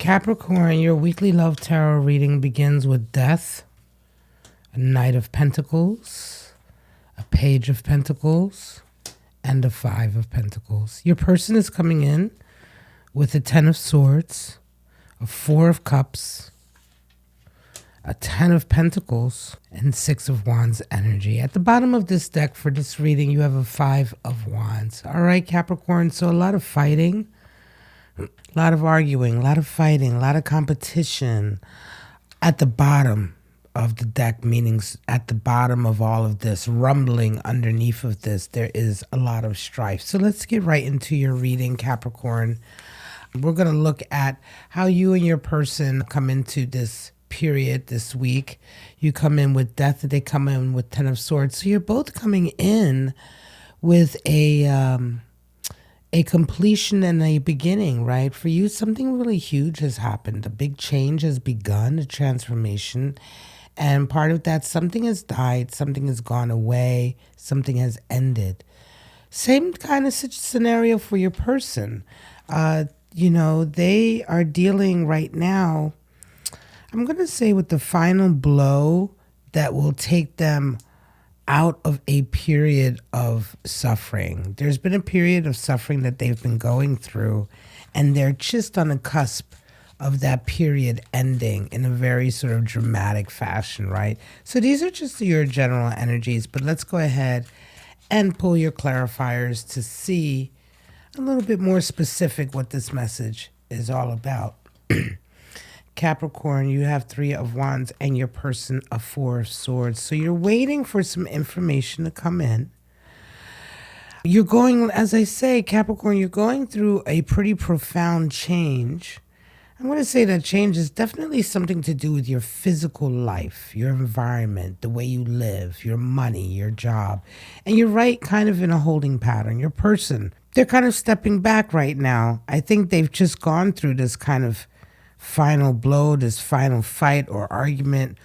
Capricorn, your weekly love tarot reading begins with Death, a Knight of Pentacles, a Page of Pentacles, and a Five of Pentacles. Your person is coming in with a Ten of Swords, a Four of Cups, a Ten of Pentacles, and Six of Wands energy. At the bottom of this deck for this reading, you have a Five of Wands. All right, Capricorn, so a lot of fighting, a lot of arguing, a lot of fighting, a lot of competition. At the bottom of the deck, meaning at the bottom of all of this, rumbling underneath of this, there is a lot of strife. So let's get right into your reading, Capricorn. We're going to look at how you and your person come into this period this week. You come in with Death, they come in with Ten of Swords. So you're both coming in with a completion and a beginning, right? For you, something really huge has happened. A big change has begun, a transformation. And part of that, something has died, something has gone away, something has ended. Same kind of scenario for your person. They are dealing right now, I'm going to say, with the final blow that will take them out of a period of suffering. There's been a period of suffering that they've been going through, and they're just on the cusp of that period ending in a very sort of dramatic fashion, right? So these are just your general energies, but let's go ahead and pull your clarifiers to see a little bit more specific what this message is all about. Capricorn, you have Three of Wands and your person a Four of Swords. So you're waiting for some information to come in. You're going, as I say, Capricorn, you're going through a pretty profound change. I'm going to say that change is definitely something to do with your physical life, your environment, the way you live, your money, your job. And you're right kind of in a holding pattern. Your person, they're kind of stepping back right now. I think they've just gone through this kind of final blow, this final fight or argument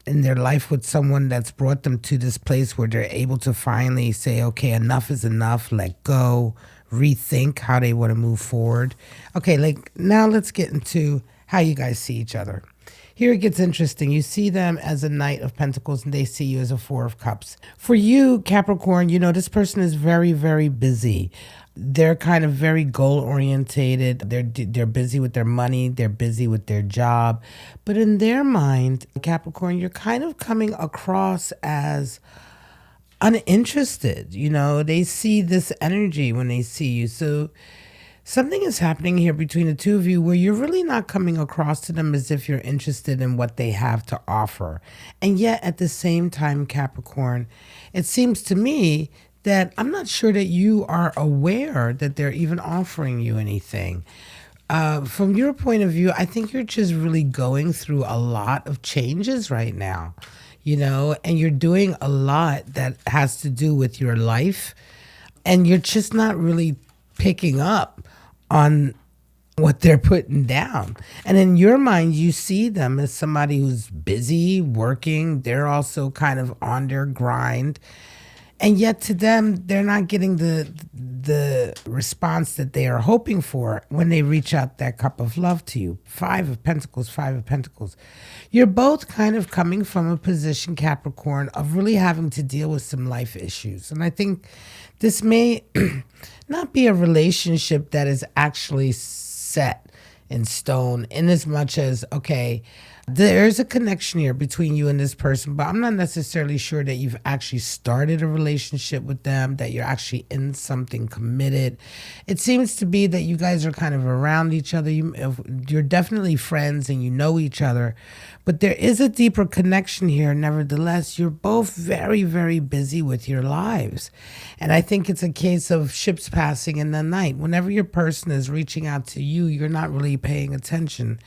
in their life with someone that's brought them to this place where they're able to finally say, okay, enough is enough, let go, rethink how they want to move forward. Okay, now let's get into how you guys see each other. Here it gets interesting. You see them as a Knight of Pentacles and they see you as a Four of Cups. For you, Capricorn, this person is very, very busy. They're kind of very goal-orientated. They're busy with their money. They're busy with their job. But in their mind, Capricorn, you're kind of coming across as uninterested. They see this energy when they see you. So something is happening here between the two of you where you're really not coming across to them as if you're interested in what they have to offer. And yet at the same time, Capricorn, it seems to me that I'm not sure that you are aware that they're even offering you anything. From your point of view, I think you're just really going through a lot of changes right now, and you're doing a lot that has to do with your life, and you're just not really picking up on what they're putting down. And in your mind, you see them as somebody who's busy working. They're also kind of on their grind. And yet to them, they're not getting the response that they are hoping for when they reach out that cup of love to you. Five of Pentacles, Five of Pentacles. You're both kind of coming from a position, Capricorn, of really having to deal with some life issues. And I think this may not be a relationship that is actually set in stone, in as much as, okay, there's a connection here between you and this person, but I'm not necessarily sure that you've actually started a relationship with them, that you're actually in something committed. It seems to be that you guys are kind of around each other. You're definitely friends and you know each other, but there is a deeper connection here. Nevertheless, you're both very, very busy with your lives. And I think it's a case of ships passing in the night. Whenever your person is reaching out to you, you're not really paying attention.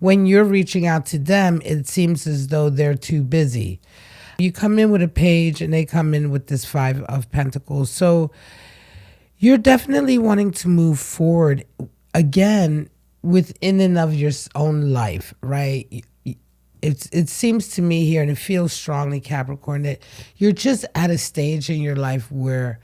When you're reaching out to them, it seems as though they're too busy. You come in with a Page and they come in with this Five of Pentacles. So you're definitely wanting to move forward again within and of your own life, right? It seems to me here, and it feels strongly, Capricorn, that you're just at a stage in your life where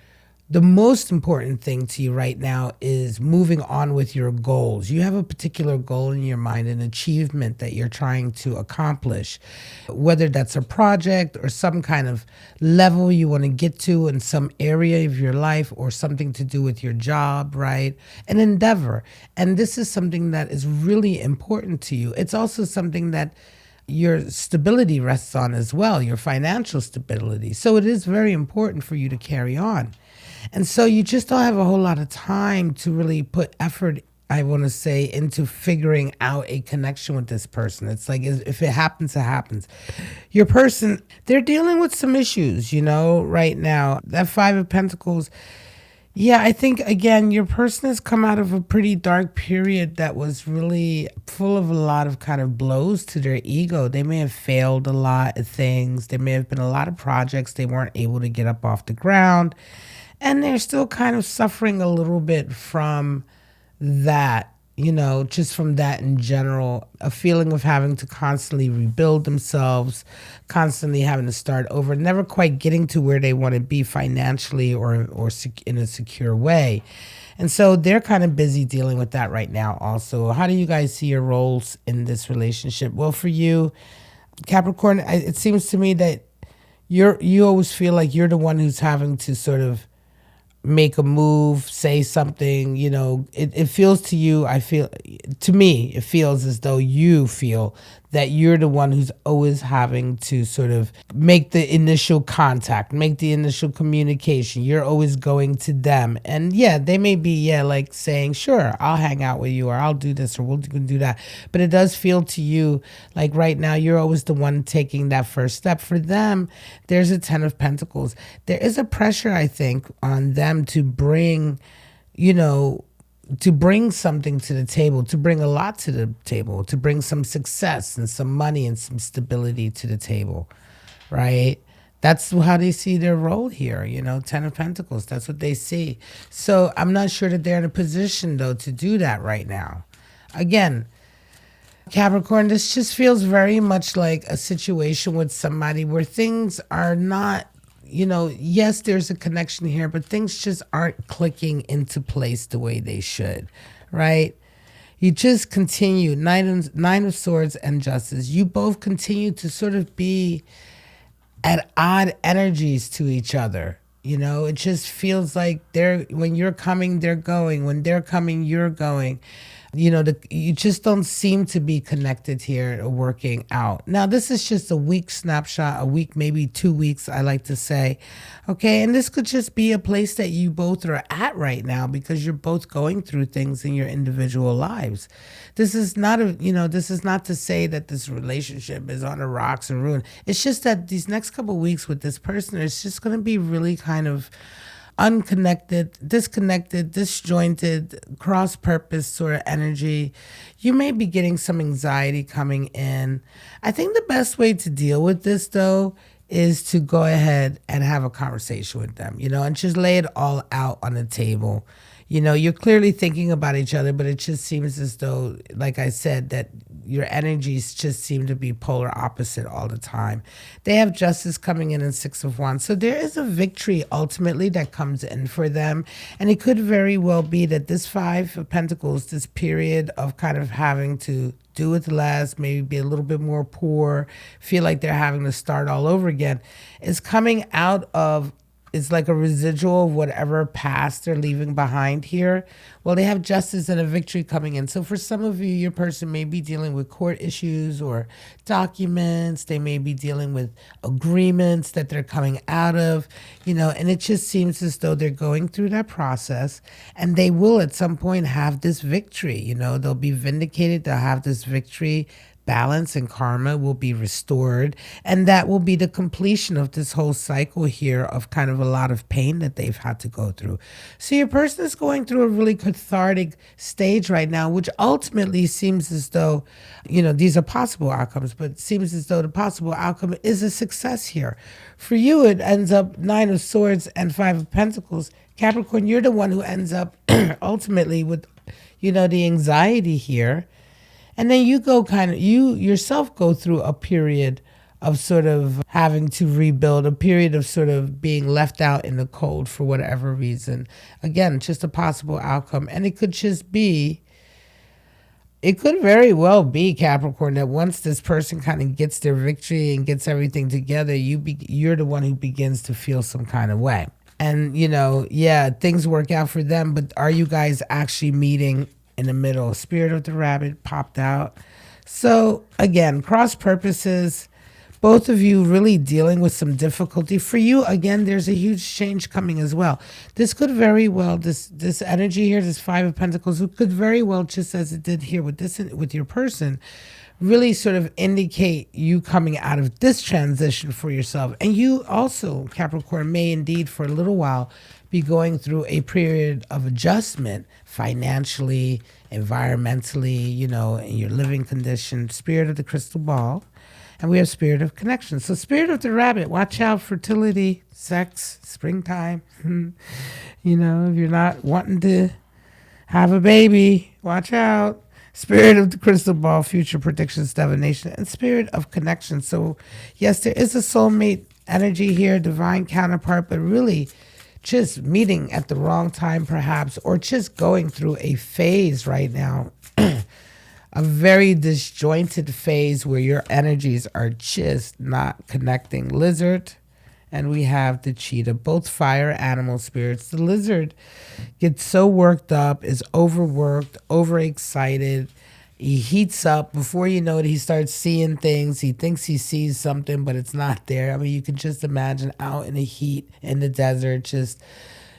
the most important thing to you right now is moving on with your goals. You have a particular goal in your mind, an achievement that you're trying to accomplish, whether that's a project or some kind of level you want to get to in some area of your life, or something to do with your job, right? An endeavor. And this is something that is really important to you. It's also something that your stability rests on as well, your financial stability. So it is very important for you to carry on. And so you just don't have a whole lot of time to really put effort, I want to say, into figuring out a connection with this person. It's like, if it happens, it happens. Your person, they're dealing with some issues, right now. That Five of Pentacles, yeah, I think, again, your person has come out of a pretty dark period that was really full of a lot of kind of blows to their ego. They may have failed a lot of things. There may have been a lot of projects they weren't able to get up off the ground. And they're still kind of suffering a little bit from that, just from that in general, a feeling of having to constantly rebuild themselves, constantly having to start over, never quite getting to where they want to be financially or in a secure way. And so they're kind of busy dealing with that right now also. How do you guys see your roles in this relationship? Well, for you, Capricorn, it seems to me that you always feel like you're the one who's having to sort of make a move, say something, it feels to you, to me, it feels as though you feel that you're the one who's always having to sort of make the initial contact, make the initial communication. You're always going to them. And yeah, they may be, like saying, sure, I'll hang out with you, or I'll do this, or we'll do that. But it does feel to you like right now you're always the one taking that first step. For them, there's a Ten of Pentacles. There is a pressure, I think, on them to bring, to bring something to the table, to bring a lot to the table, to bring some success and some money and some stability to the table, right? That's how they see their role here, Ten of Pentacles. That's what they see. So I'm not sure that they're in a position, though, to do that right now. Again, Capricorn, this just feels very much like a situation with somebody where things are not, yes, there's a connection here, but things just aren't clicking into place the way they should, right? You just continue, Nine of Swords and Justice. You both continue to sort of be at odd energies to each other. It just feels like when you're coming, they're going. When they're coming, you're going. You just don't seem to be connected here or working out. Now, this is just a week snapshot, a week, maybe 2 weeks, I like to say. Okay, and this could just be a place that you both are at right now because you're both going through things in your individual lives. This is not this is not to say that this relationship is on the rocks and ruined. It's just that these next couple of weeks with this person, it's just going to be really kind of unconnected, disconnected, disjointed, cross-purpose sort of energy. You may be getting some anxiety coming in. I think the best way to deal with this, though, is to go ahead and have a conversation with them, and just lay it all out on the table. You're clearly thinking about each other, but it just seems as though, like I said, that your energies just seem to be polar opposite all the time. They have Justice coming in and Six of Wands. So there is a victory ultimately that comes in for them. And it could very well be that this Five of Pentacles, this period of kind of having to do with less, maybe be a little bit more poor, feel like they're having to start all over again, is coming out of, it's like a residual of whatever past they're leaving behind here. Well, they have Justice and a victory coming in. So for some of you, your person may be dealing with court issues or documents. They may be dealing with agreements that they're coming out of, and it just seems as though they're going through that process, and they will at some point have this victory. They'll be vindicated. They'll have this victory. Balance and karma will be restored, and that will be the completion of this whole cycle here of kind of a lot of pain that they've had to go through. So your person is going through a really cathartic stage right now, which ultimately seems as though, these are possible outcomes, but it seems as though the possible outcome is a success here. For you, it ends up Nine of Swords and Five of Pentacles. Capricorn, you're the one who ends up ultimately with, the anxiety here. And then you yourself go through a period of sort of having to rebuild, a period of sort of being left out in the cold for whatever reason. Again, just a possible outcome. And it could just be, it could very well be, Capricorn, that once this person kind of gets their victory and gets everything together, you're the one who begins to feel some kind of way. And, you know, yeah, things work out for them, but are you guys actually meeting in the middle? Spirit of the Rabbit popped out. So, again, cross purposes, both of you really dealing with some difficulty. For you, again, there's a huge change coming as well. This could very well, this energy here, this Five of Pentacles, could very well, just as it did here with your person, really sort of indicate you coming out of this transition for yourself. And you also, Capricorn, may indeed for a little while be going through a period of adjustment financially, environmentally, you know, in your living condition. Spirit of the crystal ball. And we have Spirit of connection. So Spirit of the Rabbit, watch out, fertility, sex, springtime. You know, if you're not wanting to have a baby, watch out. Spirit of the crystal ball, future predictions, divination, and Spirit of connection. So yes, there is a soulmate energy here, divine counterpart, but really just meeting at the wrong time perhaps, or just going through a phase right now, a very disjointed phase where your energies are just not connecting. Lizard, and we have the cheetah, both fire animal spirits. The lizard gets so worked up, is overworked, overexcited. He heats up. Before you know it, he starts seeing things. He thinks he sees something, but it's not there. I mean, you can just imagine out in the heat, in the desert, just,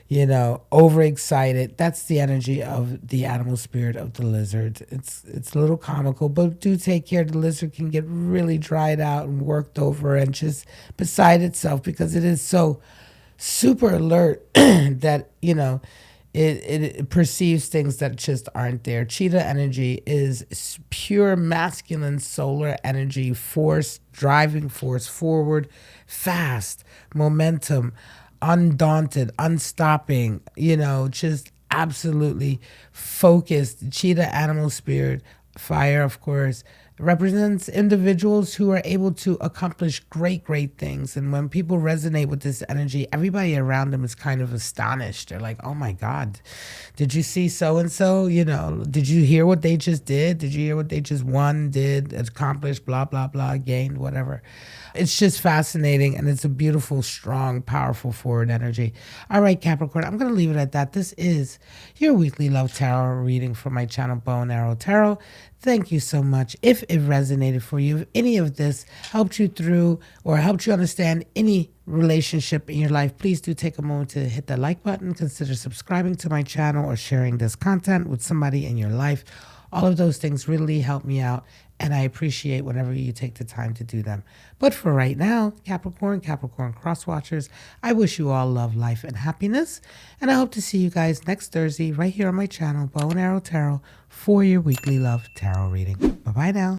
you know, overexcited. That's the energy of the animal spirit of the lizard. It's a little comical, but do take care. The lizard can get really dried out and worked over and just beside itself because it is so super alert that, you know, it perceives things that just aren't there. Cheetah energy is pure masculine solar energy, force, driving force forward, fast, momentum, undaunted, unstopping, you know, just absolutely focused. Cheetah animal spirit, fire, of course, represents individuals who are able to accomplish great things. And when people resonate with this energy, everybody around them is kind of astonished. They're like, oh my God, did you see so-and-so? You know, did you hear what they just did? Did you hear what they just won, did, accomplished, blah, blah, blah, gained, whatever. It's just fascinating, and it's a beautiful, strong, powerful forward energy. All right, Capricorn, I'm going to leave it at that. This is your weekly love tarot reading from my channel, Bow and Arrow Tarot. Thank you so much. If it resonated for you, if any of this helped you through or helped you understand any relationship in your life, please do take a moment to hit the like button. Consider subscribing to my channel or sharing this content with somebody in your life. All of those things really help me out, and I appreciate whenever you take the time to do them. But for right now, Capricorn cross watchers, I wish you all love, life, and happiness. And I hope to see you guys next Thursday right here on my channel, Bow and Arrow Tarot, for your weekly love tarot reading. Bye-bye now.